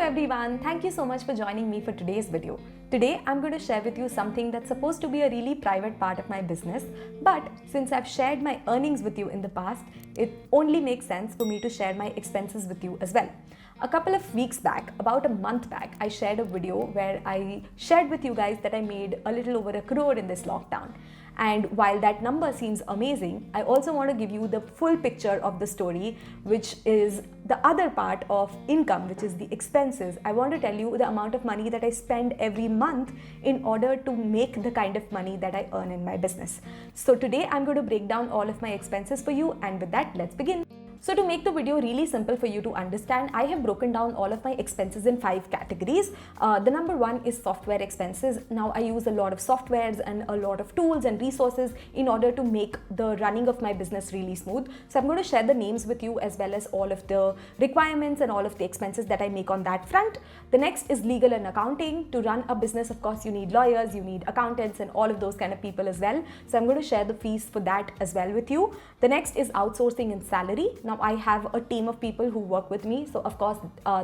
everyone, thank you so much for joining me for today's video. Today I'm going to share with you something that's supposed to be a really private part of my business, but since I've shared my earnings with you in the past, it only makes sense for me to share my expenses with you as well. A couple of weeks back, about a month back, I shared a video where I shared with you guys that I made a little over 1 crore in this lockdown. And while that number seems amazing, I also want to give you the full picture of the story, which is the other part of income, which is the expenses. I want to tell you the amount of money that I spend every month in order to make the kind of money that I earn in my business. So today I'm going to break down all of my expenses for you, and with that, let's begin. So to make the video really simple for you to understand, I have broken down all of my expenses in 5 categories. The number one is software expenses. Now I use a lot of softwares and a lot of tools and resources in order to make the running of my business really smooth. So I'm going to share the names with you as well as all of the requirements and all of the expenses that I make on that front. The next is legal and accounting. To run a business, of course, you need lawyers, you need accountants and all of those kind of people as well. So I'm going to share the fees for that as well with you. The next is outsourcing and salary. Now I have a team of people who work with me, so of course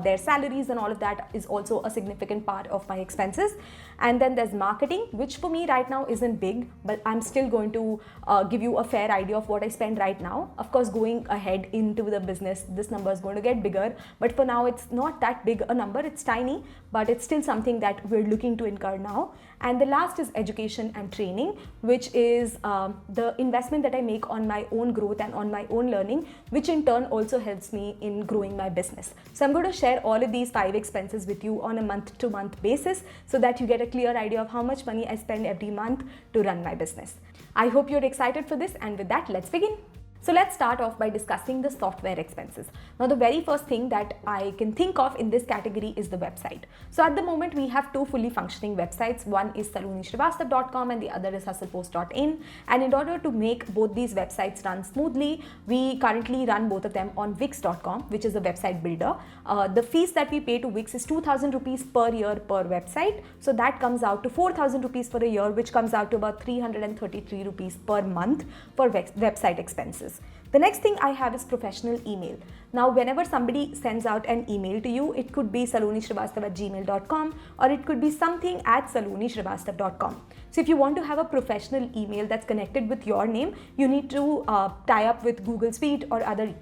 their salaries and all of that is also a significant part of my expenses. And then there's marketing, which for me right now isn't big, but I'm still going to give you a fair idea of what I spend right now. Of course, going ahead into the business, this number is going to get bigger, but for now it's not that big a number. It's tiny, but it's still something that we're looking to incur now. And the last is education and training, which is the investment that I make on my own growth and on my own learning, which in turn also helps me in growing my business. So I'm going to share all of these 5 expenses with you on a month-to-month basis so that you get a clear idea of how much money I spend every month to run my business. I hope you're excited for this, and with that, let's begin. So let's start off by discussing the software expenses. Now the very first thing that I can think of in this category is the website. So at the moment we have 2 fully functioning websites. One is salonishrivastava.com and the other is hustlepost.in. And in order to make both these websites run smoothly, we currently run both of them on wix.com, which is a website builder. The fees that we pay to Wix is 2,000 rupees per year per website. So that comes out to 4,000 rupees for a year, which comes out to about 333 rupees per month for website expenses. The next thing I have is professional email. Now, whenever somebody sends out an email to you, it could be salonishrivastava@gmail.com or it could be something at salonishrivastava.com. So if you want to have a professional email that's connected with your name, you need to tie up with Google Suite or other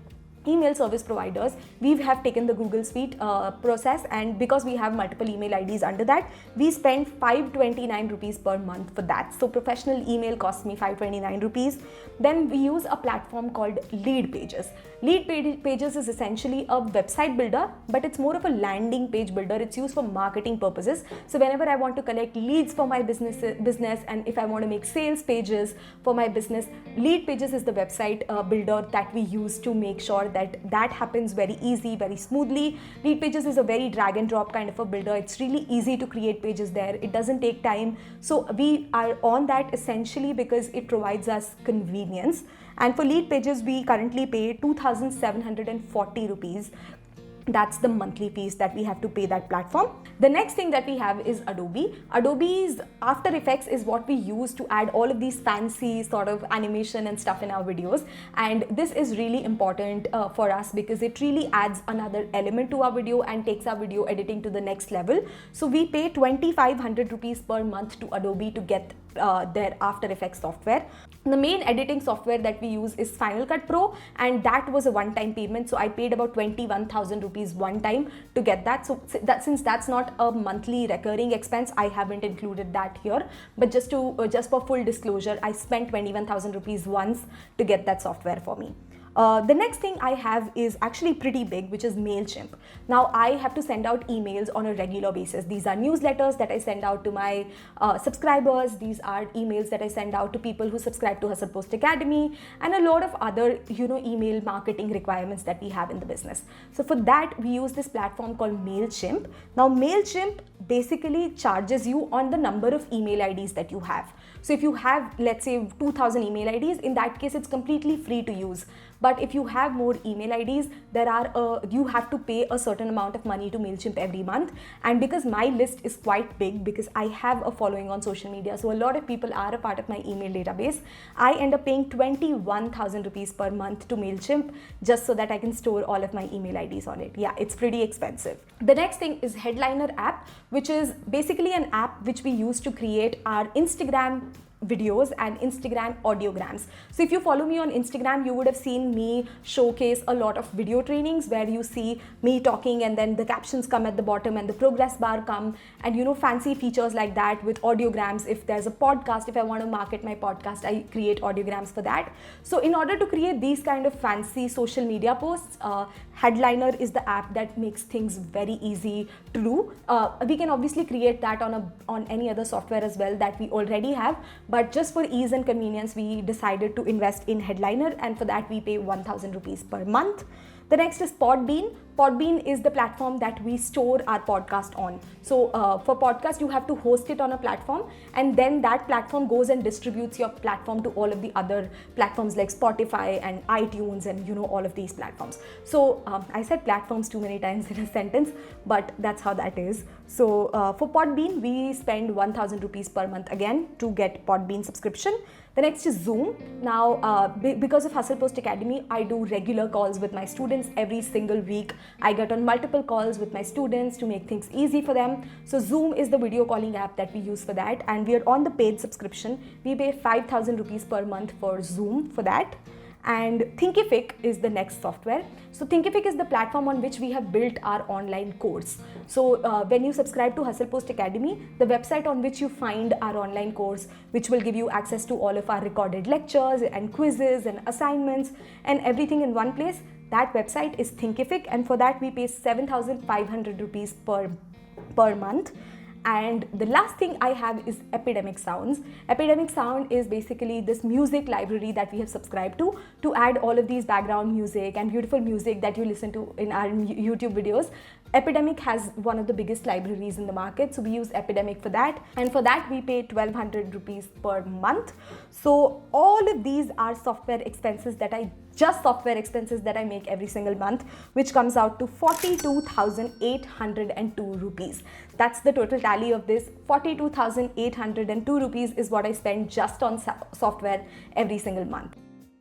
email service providers. We have taken the Google Suite process, and because we have multiple email IDs under that, we spend 529 rupees per month for that. So professional email costs me 529 rupees. Then we use a platform called Leadpages. Leadpages is essentially a website builder, but it's more of a landing page builder. It's used for marketing purposes. So whenever I want to collect leads for my business, and if I want to make sales pages for my business, Leadpages is the website builder that we use to make sure that happens very easy, very smoothly. Leadpages is a very drag and drop kind of a builder. It's really easy to create pages there. It doesn't take time. So we are on that essentially because it provides us convenience. And for Leadpages, we currently pay 2,740 rupees. That's the monthly fees that we have to pay that platform. The next thing that we have is Adobe. Adobe's After Effects is what we use to add all of these fancy sort of animation and stuff in our videos. And this is really important for us because it really adds another element to our video and takes our video editing to the next level. So we pay 2,500 rupees per month to Adobe to get their After Effects software. The main editing software that we use is Final Cut Pro, and that was a one-time payment. So I paid about 21,000 rupees one time to get that. So since that's not a monthly recurring expense, I haven't included that here. But just for full disclosure, I spent 21,000 rupees once to get that software for me. The next thing I have is actually pretty big, which is MailChimp. Now I have to send out emails on a regular basis. These are newsletters that I send out to my subscribers. These are emails that I send out to people who subscribe to Hustle Post Academy, and a lot of other email marketing requirements that we have in the business. So for that, we use this platform called MailChimp. Now MailChimp basically charges you on the number of email IDs that you have. So if you have, let's say, 2000 email IDs, in that case it's completely free to use. But if you have more email IDs, you have to pay a certain amount of money to MailChimp every month. And because my list is quite big, because I have a following on social media, so a lot of people are a part of my email database, I end up paying 21,000 rupees per month to MailChimp just so that I can store all of my email IDs on it. Yeah, it's pretty expensive. The next thing is Headliner app, which is basically an app which we use to create our Instagram videos and Instagram audiograms. So if you follow me on Instagram, you would have seen me showcase a lot of video trainings where you see me talking and then the captions come at the bottom and the progress bar come, and fancy features like that with audiograms. If there's a podcast, if I want to market my podcast, I create audiograms for that. So in order to create these kind of fancy social media posts, Headliner is the app that makes things very easy to do. We can obviously create that on any other software as well that we already have, but just for ease and convenience, we decided to invest in Headliner, and for that we pay 1,000 rupees per month. The next is Podbean. Podbean is the platform that we store our podcast on. So for podcast, you have to host it on a platform, and then that platform goes and distributes your platform to all of the other platforms like Spotify and iTunes and all of these platforms. So I said platforms too many times in a sentence, but that's how that is. So for Podbean, we spend 1,000 rupees per month again to get Podbean subscription. The next is Zoom. Now, because of Hustle Post Academy, I do regular calls with my students every single week. I get on multiple calls with my students to make things easy for them. So Zoom is the video calling app that we use for that, and we are on the paid subscription. We pay 5,000 rupees per month for Zoom for that. And Thinkific is the next software. So Thinkific is the platform on which we have built our online course. So when you subscribe to Hustle Post Academy, the website on which you find our online course, which will give you access to all of our recorded lectures and quizzes and assignments and everything in one place, that website is Thinkific, and for that we pay 7,500 rupees per month. And the last thing I have is Epidemic Sounds. Epidemic Sound is basically this music library that we have subscribed to add all of these background music and beautiful music that you listen to in our YouTube videos. Epidemic has one of the biggest libraries in the market, so we use Epidemic for that, and for that we pay 1,200 rupees per month. So all of these are software expenses that I make every single month, which comes out to 42,802 rupees. That's the total tally of this. 42,802 rupees is what I spend just on software every single month.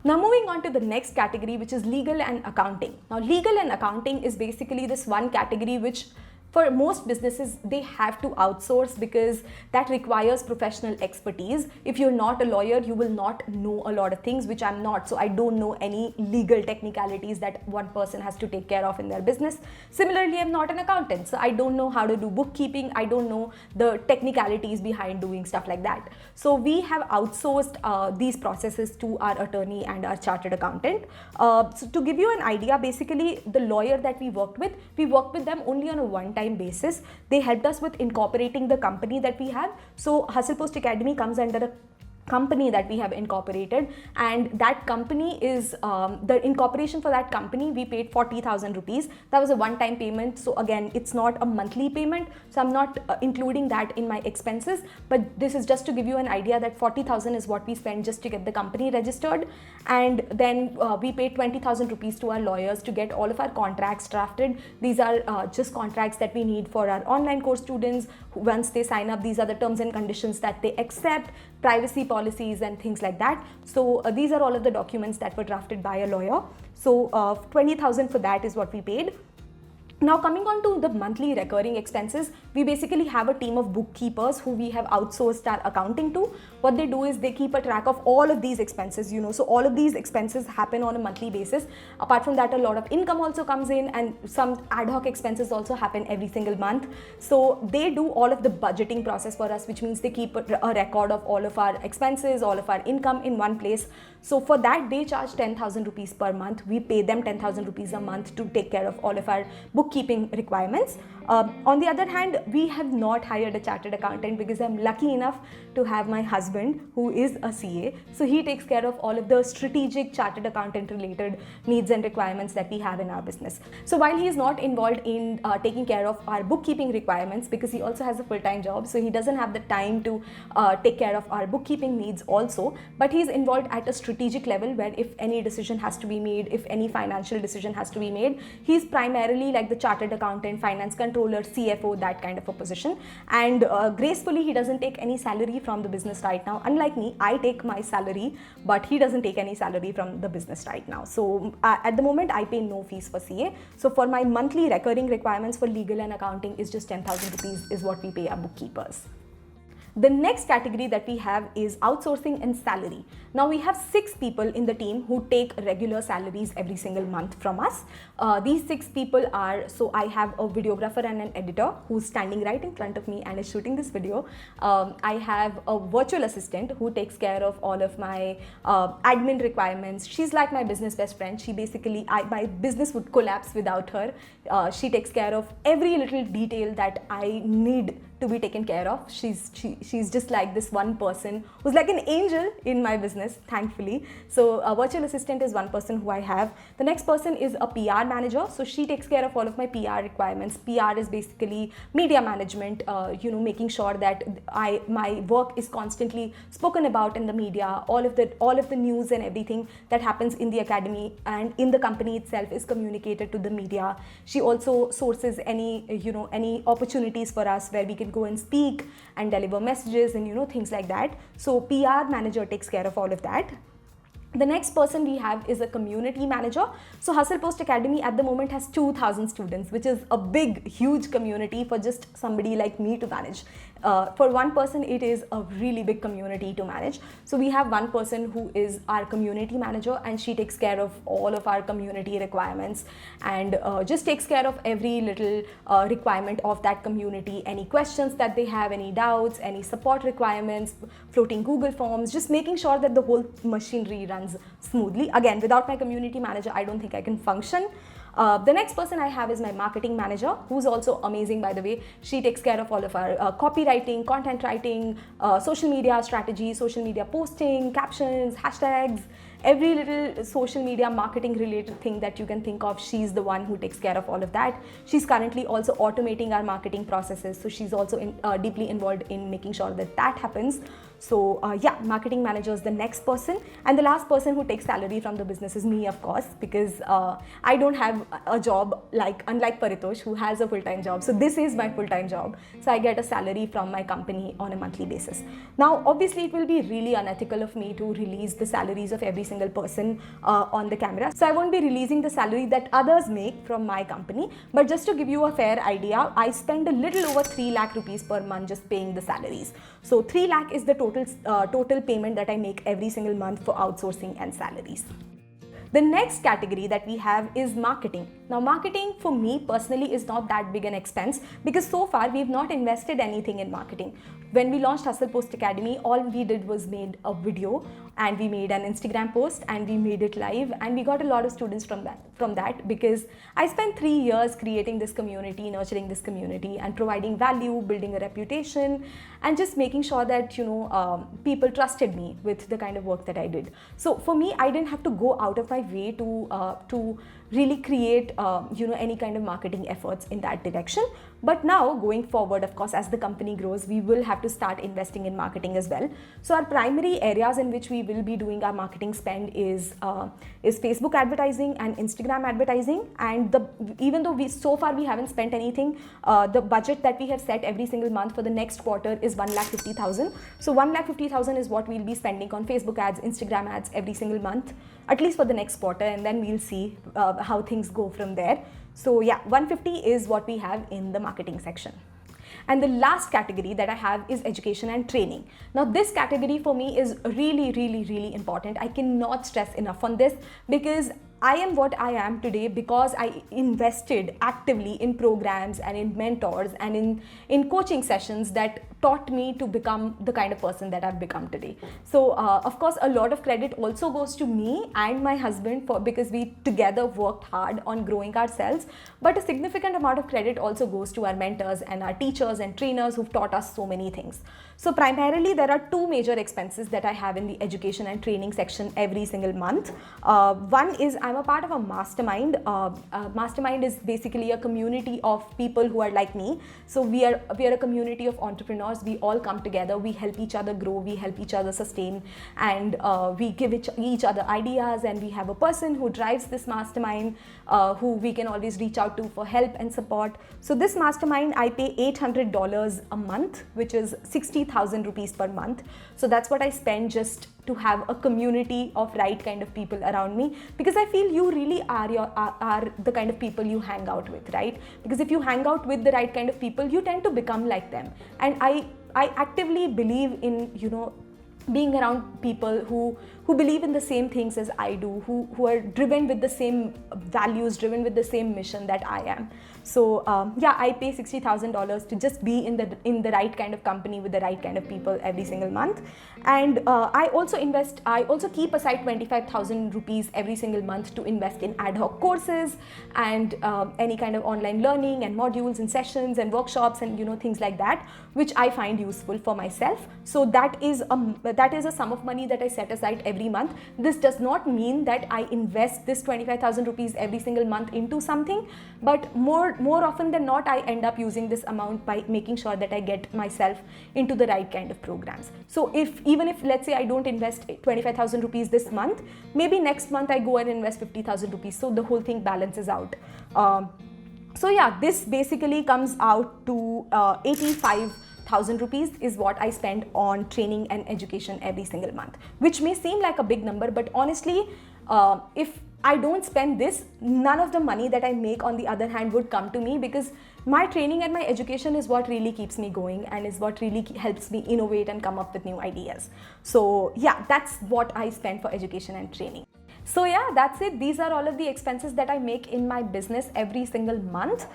Now moving on to the next category, which is legal and accounting. Now legal and accounting is basically this one category which for most businesses, they have to outsource because that requires professional expertise. If you're not a lawyer, you will not know a lot of things, which I'm not. So I don't know any legal technicalities that one person has to take care of in their business. Similarly, I'm not an accountant, so I don't know how to do bookkeeping. I don't know the technicalities behind doing stuff like that. So we have outsourced these processes to our attorney and our chartered accountant. So to give you an idea, basically the lawyer that we worked with them only on a one-time basis. They helped us with incorporating the company that we have. So Hustle Post Academy comes under a company that we have incorporated, and that company is the incorporation for that company we paid 40,000 rupees. That was a one-time payment, so again it's not a monthly payment, so I'm not including that in my expenses, but this is just to give you an idea that 40,000 is what we spend just to get the company registered. And then we paid 20,000 rupees to our lawyers to get all of our contracts drafted. These are just contracts that we need for our online course students. Once they sign up, these are the terms and conditions that they accept, privacy policies and things like that. So these are all of the documents that were drafted by a lawyer. So 20,000 for that is what we paid. Now coming on to the monthly recurring expenses, we basically have a team of bookkeepers who we have outsourced our accounting to. What they do is they keep a track of all of these expenses, so all of these expenses happen on a monthly basis. Apart from that, a lot of income also comes in, and some ad hoc expenses also happen every single month. So they do all of the budgeting process for us, which means they keep a record of all of our expenses, all of our income in one place. So for that, they charge 10,000 rupees per month. We pay them 10,000 rupees a month to take care of all of our bookkeeping requirements. On the other hand, we have not hired a chartered accountant because I'm lucky enough to have my husband husband, who is a CA, so he takes care of all of the strategic chartered accountant related needs and requirements that we have in our business. So while he is not involved in taking care of our bookkeeping requirements, because he also has a full-time job, so he doesn't have the time to take care of our bookkeeping needs also, but he is involved at a strategic level where if any decision has to be made, if any financial decision has to be made, he's primarily like the chartered accountant, finance controller, CFO, that kind of a position. And gracefully, he doesn't take any salary from the business right now. Unlike me, I take my salary, but he doesn't take any salary from the business right now. So at the moment, I pay no fees for CA. So for my monthly recurring requirements for legal and accounting is just 10,000 rupees is what we pay our bookkeepers. The next category that we have is outsourcing and salary. Now we have 6 people in the team who take regular salaries every single month from us. These 6 people are, so I have a videographer and an editor who's standing right in front of me and is shooting this video. I have a virtual assistant who takes care of all of my admin requirements. She's like my business best friend. She basically, my business would collapse without her. She takes care of every little detail that I need to be taken care of. She's just like this one person who's like an angel in my business, thankfully. So a virtual assistant is one person who I have. The next person is a PR manager. So she takes care of all of my PR requirements. PR is basically media management, making sure that my work is constantly spoken about in the media. All of the news and everything that happens in the academy and in the company itself is communicated to the media. She also sources any opportunities for us where we can go and speak and deliver messages and things like that. So PR manager takes care of all of that. The next person we have is a community manager. So Hustle Post Academy at the moment has 2,000 students, which is a big, huge community for just somebody like me to manage. For one person, it is a really big community to manage. So we have one person who is our community manager, and she takes care of all of our community requirements and just takes care of every little requirement of that community. Any questions that they have, any doubts, any support requirements, floating Google Forms, just making sure that the whole machinery runs smoothly. Again, without my community manager, I don't think I can function. The next person I have is my marketing manager, who's also amazing, by the way. She takes care of all of our copywriting, content writing, social media strategy, social media posting, captions, hashtags, every little social media marketing related thing that you can think of. She's the one who takes care of all of that. She's currently also automating our marketing processes. So she's also deeply involved in making sure that that happens. So marketing manager is the next person. And the last person who takes salary from the business is me, of course, because I don't have a job unlike Paritosh, who has a full-time job. So this is my full-time job. So I get a salary from my company on a monthly basis. Now, obviously, it will be really unethical of me to release the salaries of every single person on the camera. So I won't be releasing the salary that others make from my company. But just to give you a fair idea, I spend a little over 3 lakh rupees per month just paying the salaries. So 3 lakh is the total payment that I make every single month for outsourcing and salaries. The next category that we have is marketing. Now, marketing for me personally is not that big an expense because so far we've not invested anything in marketing. When we launched Hustle Post Academy, all we did was made a video and we made an Instagram post and we made it live, and we got a lot of students from that because I spent 3 years creating this community, nurturing this community and providing value, building a reputation, and just making sure that people trusted me with the kind of work that I did. So for me, I didn't have to go out of my way to really create any kind of marketing efforts in that direction. But now going forward, of course, as the company grows, we will have to start investing in marketing as well. So our primary areas in which we will be doing our marketing spend is Facebook advertising and Instagram advertising. And even though so far we haven't spent anything, the budget that we have set every single month for the next quarter is 1,50,000. So 1,50,000 is what we'll be spending on Facebook ads, Instagram ads every single month, at least for the next quarter, and then we'll see how things go from there. So yeah, 150 is what we have in the marketing section. And the last category that I have is education and training. Now, this category for me is really, really, really important. I cannot stress enough on this because I am what I am today because I invested actively in programs and in mentors and in coaching sessions that taught me to become the kind of person that I've become today. So of course, a lot of credit also goes to me and my husband because we together worked hard on growing ourselves. But a significant amount of credit also goes to our mentors and our teachers and trainers who've taught us so many things. So primarily, there are two major expenses that I have in the education and training section every single month. One is I'm a part of a mastermind. Mastermind is basically a community of people who are like me. So we are a community of entrepreneurs. We all come together. We help each other grow. We help each other sustain, and we give each other ideas. And we have a person who drives this mastermind, who we can always reach out to for help and support. So this mastermind, I pay $800 a month, which is 60,000 rupees per month. So that's what I spend just to have a community of right kind of people around me, because I feel you really are the kind of people you hang out with, right? Because if you hang out with the right kind of people, you tend to become like them. And I actively believe in, being around people who believe in the same things as I do, who are driven with the same values, driven with the same mission that I am. So I pay $60,000 to just be in the right kind of company with the right kind of people every single month. And I also keep aside 25,000 rupees every single month to invest in ad hoc courses and any kind of online learning and modules and sessions and workshops and things like that, which I find useful for myself. So that is a sum of money that I set aside every month. This does not mean that I invest this 25,000 rupees every single month into something, but more often than not, I end up using this amount by making sure that I get myself into the right kind of programs. So even if let's say I don't invest 25,000 rupees this month, maybe next month I go and invest 50,000 rupees. So the whole thing balances out. So yeah, this basically comes out to 85,000 rupees is what I spend on training and education every single month, which may seem like a big number, but honestly, if I don't spend this, none of the money that I make on the other hand would come to me, because my training and my education is what really keeps me going and is what really helps me innovate and come up with new ideas. So yeah, that's what I spend for education and training. So yeah, that's it. These are all of the expenses that I make in my business every single month.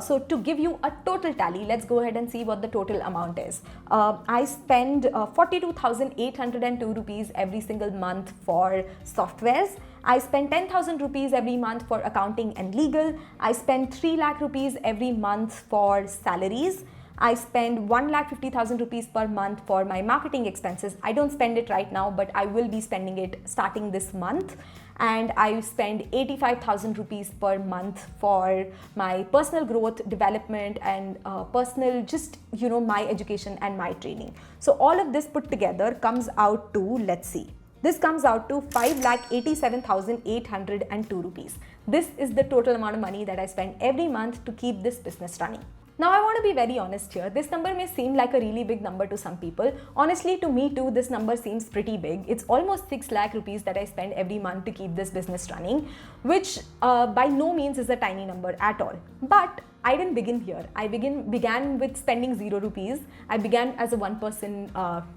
So to give you a total tally, let's go ahead and see what the total amount is. I spend 42,802 rupees every single month for softwares. I spend 10,000 rupees every month for accounting and legal. I spend 3 lakh rupees every month for salaries. I spend 1,50,000 rupees per month for my marketing expenses. I don't spend it right now, but I will be spending it starting this month. And I spend 85,000 rupees per month for my personal growth, development, and personal, just, my education and my training. So all of this put together comes out to, let's see. This comes out to 5,87,802 rupees. This is the total amount of money that I spend every month to keep this business running. Now, I want to be very honest here. This number may seem like a really big number to some people. Honestly, to me too, this number seems pretty big. It's almost 6 lakh rupees that I spend every month to keep this business running, which by no means is a tiny number at all. But I didn't begin here. I began with spending 0 rupees. I began as a one-person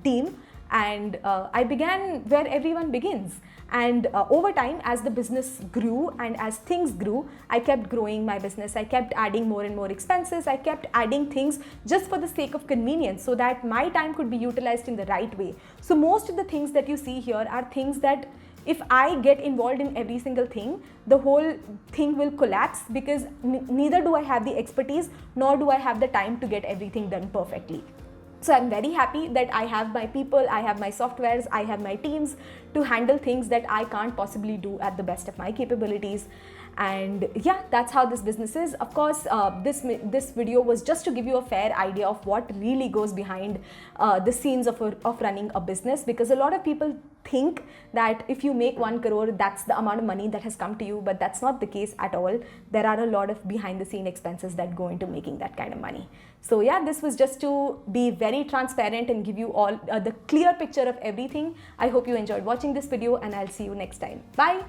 team. And I began where everyone begins. And over time, as the business grew and as things grew, I kept growing my business. I kept adding more and more expenses. I kept adding things just for the sake of convenience so that my time could be utilized in the right way. So most of the things that you see here are things that if I get involved in every single thing, the whole thing will collapse, because neither do I have the expertise nor do I have the time to get everything done perfectly. So I'm very happy that I have my people, I have my softwares, I have my teams to handle things that I can't possibly do at the best of my capabilities. And yeah, that's how this business is. Of course, this video was just to give you a fair idea of what really goes behind the scenes of running a business, because a lot of people think that if you make 1 crore, that's the amount of money that has come to you, but that's not the case at all. There are a lot of behind the scene expenses that go into making that kind of money. So yeah, this was just to be very transparent and give you all the clear picture of everything. I hope you enjoyed watching this video, and I'll see you next time. Bye.